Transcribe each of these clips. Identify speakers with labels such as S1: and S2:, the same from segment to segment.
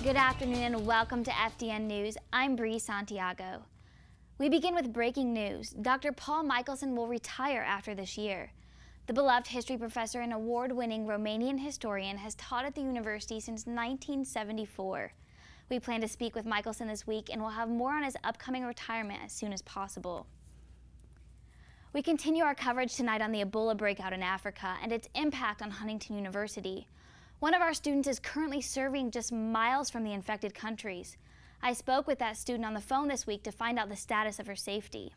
S1: Good afternoon and welcome to FDN News. I'm Bree Santiago. We begin with breaking news. Dr. Paul Michelson will retire after this year. The beloved history professor and award-winning Romanian historian has taught at the university since 1974. We plan to speak with Michelson this week and we'll have more on his upcoming retirement as soon as possible. We continue our coverage tonight on the Ebola breakout in Africa and its impact on Huntington University. One of our students is currently serving just miles from the infected countries. I spoke with that student on the phone this week to find out the status of her safety.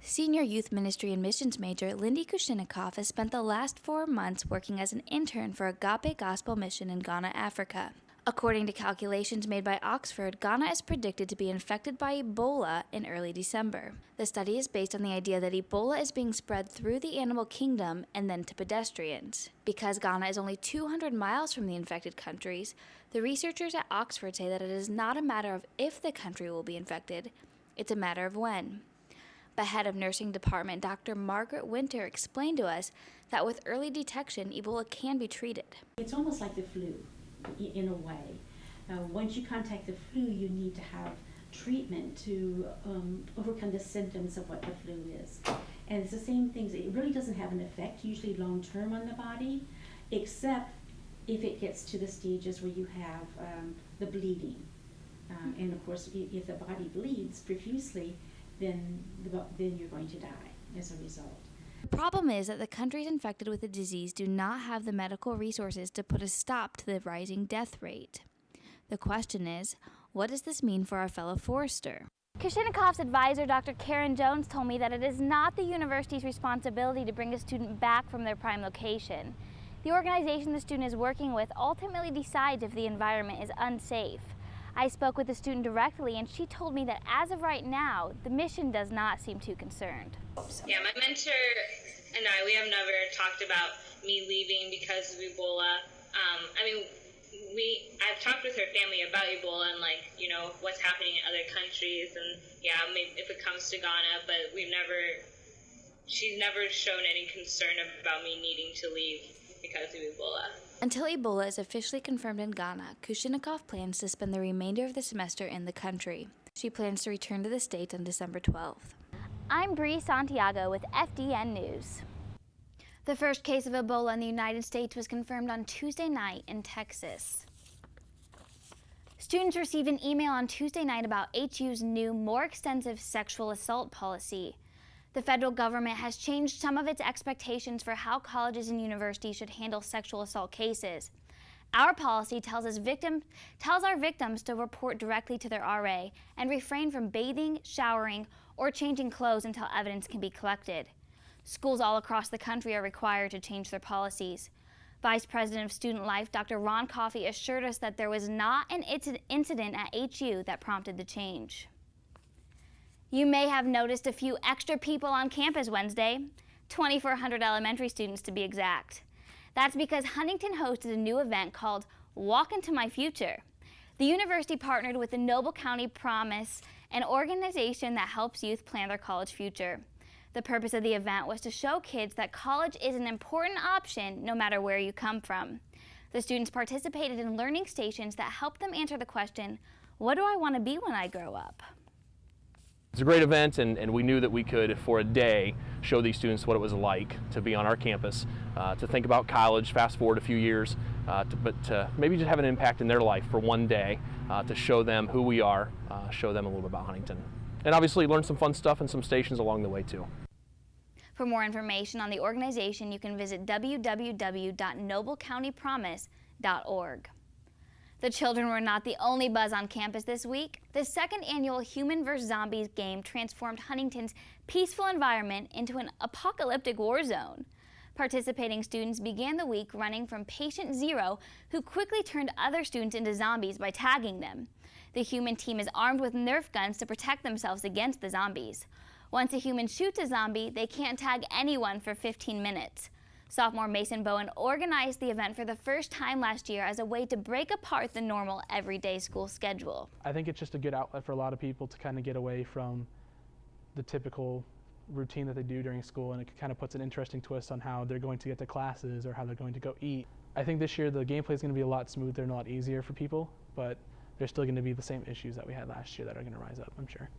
S1: Senior Youth Ministry and Missions Major Lindy Kushinikoff has spent the last 4 months working as an intern for Agape Gospel Mission in Ghana, Africa. According to calculations made by Oxford, Ghana is predicted to be infected by Ebola in early December. The study is based on the idea that Ebola is being spread through the animal kingdom and then to pedestrians. Because Ghana is only 200 miles from the infected countries, the researchers at Oxford say that it is not a matter of if the country will be infected, it's a matter of when. The head of nursing department, Dr. Margaret Winter, explained to us that with early detection, Ebola can be treated.
S2: It's almost like the flu. In a way. Once you contact the flu, you need to have treatment to overcome the symptoms of what the flu is. And it's the same things. It really doesn't have an effect, usually long term on the body, except if it gets to the stages where you have the bleeding. And of course, if the body bleeds profusely, then you're going to die as a result.
S1: The problem is that the countries infected with the disease do not have the medical resources to put a stop to the rising death rate. The question is, what does this mean for our fellow forester? Kushinikoff's advisor, Dr. Karen Jones, told me that it is not the university's responsibility to bring a student back from their prime location. The organization the student is working with ultimately decides if the environment is unsafe. I spoke with the student directly and she told me that as of right now, the mission does not seem too concerned.
S3: Yeah, my mentor and we have never talked about me leaving because of Ebola. I've talked with her family about Ebola and what's happening in other countries and maybe if it comes to Ghana, but she's never shown any concern about me needing to leave because of Ebola.
S1: Until Ebola is officially confirmed in Ghana, Kushinikoff plans to spend the remainder of the semester in the country. She plans to return to the States on December 12th. I'm Bree Santiago with FDN News. The first case of Ebola in the United States was confirmed on Tuesday night in Texas. Students received an email on Tuesday night about HU's new, more extensive sexual assault policy. The federal government has changed some of its expectations for how colleges and universities should handle sexual assault cases. Our policy tells our victims to report directly to their RA and refrain from bathing, showering, or changing clothes until evidence can be collected. Schools all across the country are required to change their policies. Vice President of Student Life, Dr. Ron Coffey, assured us that there was not an incident at HU that prompted the change. You may have noticed a few extra people on campus Wednesday, 2,400 elementary students to be exact. That's because Huntington hosted a new event called Walk Into My Future. The university partnered with the Noble County Promise, an organization that helps youth plan their college future. The purpose of the event was to show kids that college is an important option no matter where you come from. The students participated in learning stations that helped them answer the question, what do I want to be when I grow up?
S4: It's a great event, and we knew that we could, for a day, show these students what it was like to be on our campus, to think about college, fast forward a few years, but to maybe just have an impact in their life for one day, to show them who we are, show them a little bit about Huntington. And obviously learn some fun stuff and some stations along the way too.
S1: For more information on the organization, you can visit www.noblecountypromise.org. The children were not the only buzz on campus this week. The second annual Human vs. Zombies game transformed Huntington's peaceful environment into an apocalyptic war zone. Participating students began the week running from Patient Zero, who quickly turned other students into zombies by tagging them. The human team is armed with Nerf guns to protect themselves against the zombies. Once a human shoots a zombie, they can't tag anyone for 15 minutes. Sophomore Mason Bowen organized the event for the first time last year as a way to break apart the normal everyday school schedule.
S5: I think it's just a good outlet for a lot of people to kind of get away from the typical routine that they do during school, and it kind of puts an interesting twist on how they're going to get to classes or how they're going to go eat. I think this year the gameplay is going to be a lot smoother and a lot easier for people, but there's still going to be the same issues that we had last year that are going to rise up, I'm sure.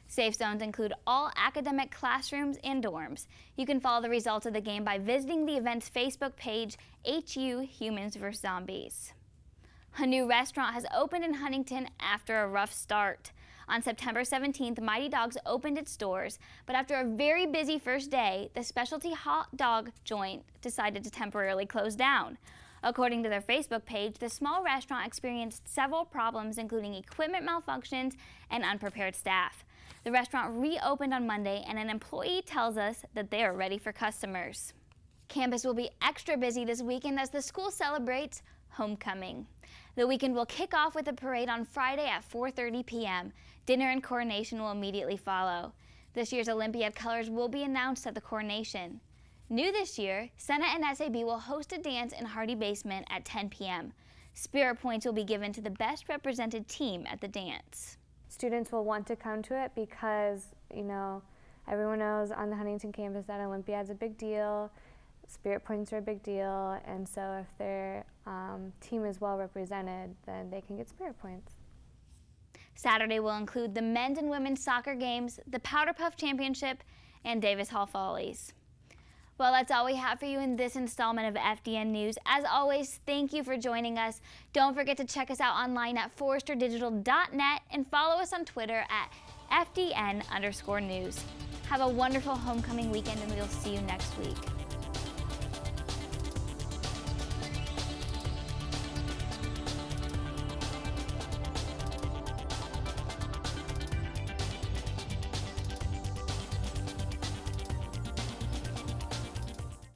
S1: Safe zones include all academic classrooms and dorms. You can follow the results of the game by visiting the event's Facebook page, HU Humans vs. Zombies. A new restaurant has opened in Huntington after a rough start. On September 17th, Mighty Dogs opened its doors, but after a very busy first day, the specialty hot dog joint decided to temporarily close down. According to their Facebook page, the small restaurant experienced several problems, including equipment malfunctions and unprepared staff. The restaurant reopened on Monday, and an employee tells us that they are ready for customers. Campus will be extra busy this weekend as the school celebrates homecoming. The weekend will kick off with a parade on Friday at 4:30 p.m. Dinner and coronation will immediately follow. This year's Olympiad colors will be announced at the coronation. New this year, Senate and SAB will host a dance in Hardy Basement at 10 p.m. Spirit points will be given to the best represented team at the dance.
S6: Students will want to come to it because, everyone knows on the Huntington campus that Olympiad's a big deal, Spirit points are a big deal, and so if their team is well represented, then they can get Spirit points.
S1: Saturday will include the men's and women's soccer games, the Powder Puff Championship, and Davis Hall Follies. Well, that's all we have for you in this installment of FDN News. As always, thank you for joining us. Don't forget to check us out online at forresterdigital.net and follow us on Twitter at FDN_news. Have a wonderful homecoming weekend, and we'll see you next week.